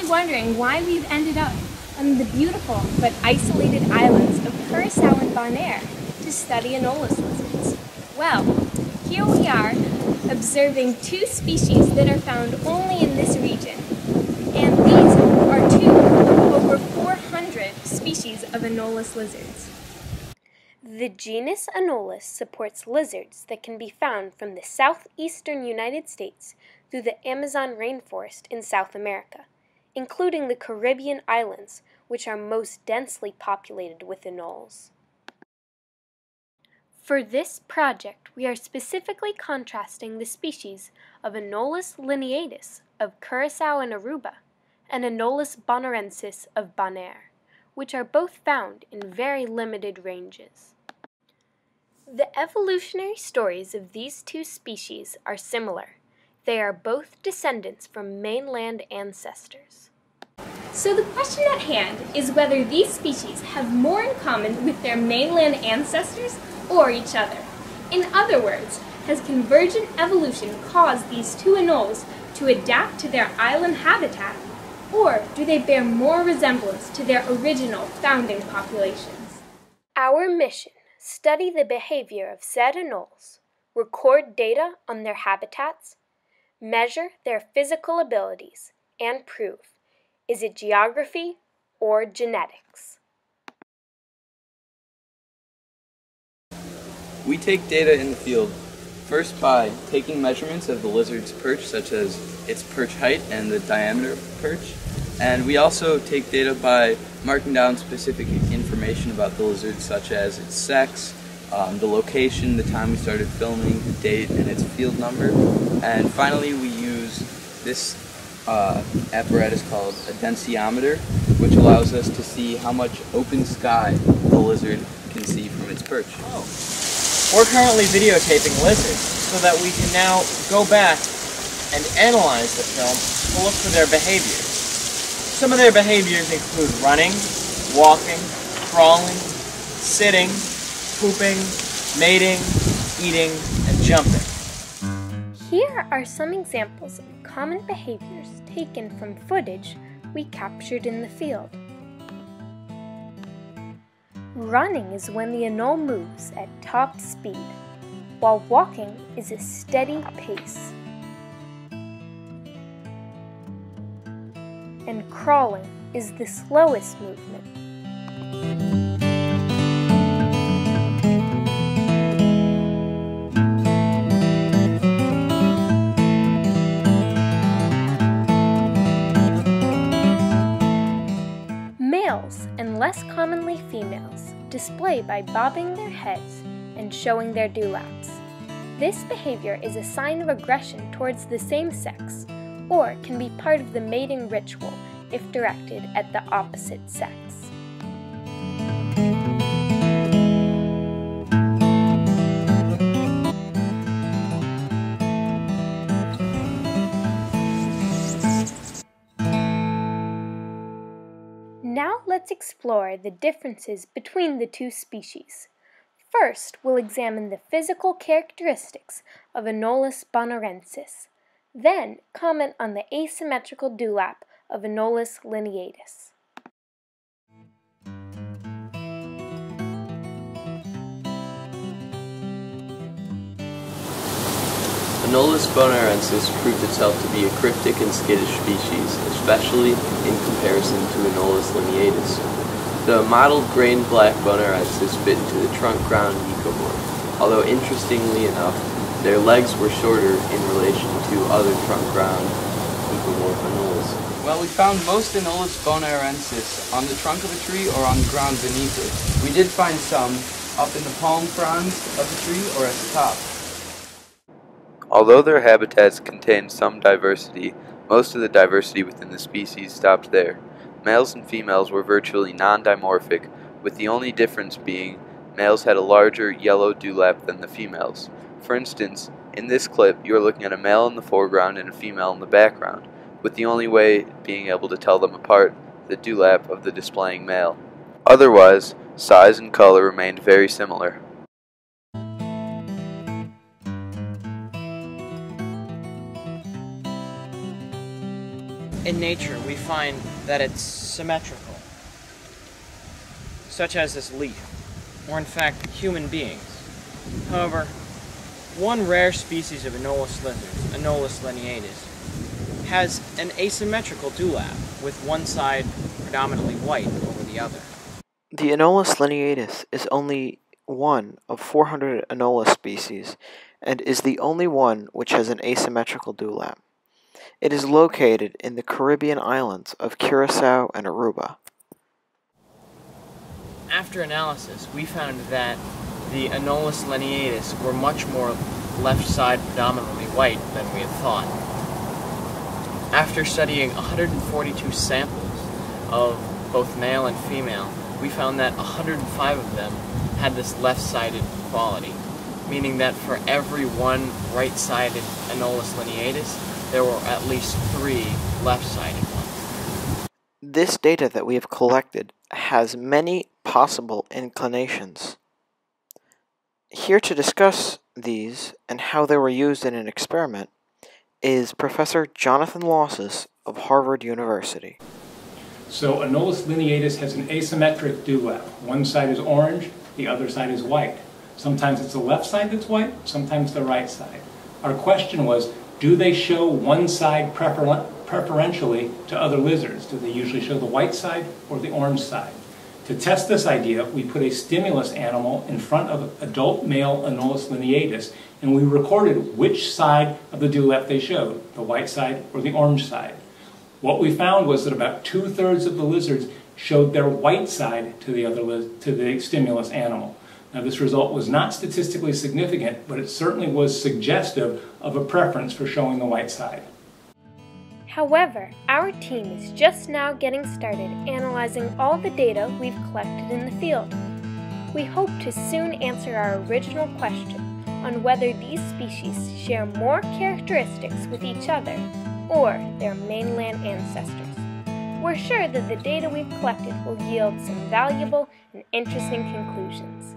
wondering why we've ended up on the beautiful but isolated islands of Curacao and Bonaire to study Anoles lizards? Well, here we are observing two species that are found only in this region. And these are two of over 400 species of Anoles lizards. The genus Anoles supports lizards that can be found from the southeastern United States through the Amazon rainforest in South America, including the Caribbean islands, which are most densely populated with anoles. For this project, we are specifically contrasting the species of Anoles lineatus of Curacao and Aruba and Anoles bonairensis of Bonaire, which are both found in very limited ranges. The evolutionary stories of these two species are similar. They are both descendants from mainland ancestors. So the question at hand is whether these species have more in common with their mainland ancestors or each other. In other words, has convergent evolution caused these two anoles to adapt to their island habitat, or do they bear more resemblance to their original founding populations? Our mission: study the behavior of said anoles, record data on their habitats, measure their physical abilities, and prove, is it geography or genetics? We take data in the field first by taking measurements of the lizard's perch, such as its perch height and the diameter of the perch. And we also take data by marking down specific information about the lizard, such as its sex, the location, the time we started filming, the date, and its field number. And finally, we use this apparatus called a densiometer, which allows us to see how much open sky the lizard can see from its perch. We're currently videotaping lizards so that we can now go back and analyze the film to look for their behaviors. Some of their behaviors include running, walking, crawling, sitting, pooping, mating, eating, and jumping. Here are some examples of common behaviors taken from footage we captured in the field. Running is when the anole moves at top speed, while walking is a steady pace. And crawling is the slowest movement. Males, and less commonly females, display by bobbing their heads and showing their dewlaps. This behavior is a sign of aggression towards the same sex, or can be part of the mating ritual if directed at the opposite sex. Now let's explore the differences between the two species. First, we'll examine the physical characteristics of Anoles bonairensis. Then, comment on the asymmetrical dewlap of Anoles lineatus. Anoles bonairensis proved itself to be a cryptic and skittish species, especially in comparison to Anoles lineatus. The mottled grain black bonairensis fit into the trunk-ground ecomorph, although interestingly enough, their legs were shorter in relation to other trunk-ground ecomorph anoles. Well, we found most Anoles bonairensis on the trunk of a tree or on the ground beneath it. We did find some up in the palm fronds of the tree or at the top. Although their habitats contained some diversity, most of the diversity within the species stopped there. Males and females were virtually non-dimorphic, with the only difference being males had a larger yellow dewlap than the females. For instance, in this clip, you are looking at a male in the foreground and a female in the background, with the only way being able to tell them apart the dewlap of the displaying male. Otherwise, size and color remained very similar. in nature we find that it's symmetrical, such as this leaf, or in fact human beings. However, one rare species of Anoles lizards, Anoles lineatus, has an asymmetrical dewlap, with one side predominantly white over the other. The Anoles lineatus is only one of 400 Anoles species, and is the only one which has an asymmetrical dewlap. It is located in the Caribbean islands of Curacao and Aruba. After analysis, we found that the Anoles lineatus were much more left side predominantly white than we had thought. After studying 142 samples of both male and female, we found that 105 of them had this left-sided quality, meaning that for every one right-sided Anoles lineatus, there were at least 3 left-sided ones. This data that we have collected has many possible inclinations. Here to discuss these and how they were used in an experiment is Professor Jonathan Losses of Harvard University. So Anoles lineatus has an asymmetric dewlap. One side is orange, the other side is white. Sometimes it's the left side that's white, sometimes the right side. Our question was, do they show one side preferentially to other lizards? Do they usually show the white side or the orange side? To test this idea, we put a stimulus animal in front of adult male Anoles lineatus, and we recorded which side of the dewlap they showed, the white side or the orange side. What we found was that about 2/3 of the lizards showed their white side to the stimulus animal. Now, this result was not statistically significant, but it certainly was suggestive of a preference for showing the white side. However, our team is just now getting started analyzing all the data we've collected in the field. We hope to soon answer our original question on whether these species share more characteristics with each other or their mainland ancestors. We're sure that the data we've collected will yield some valuable and interesting conclusions.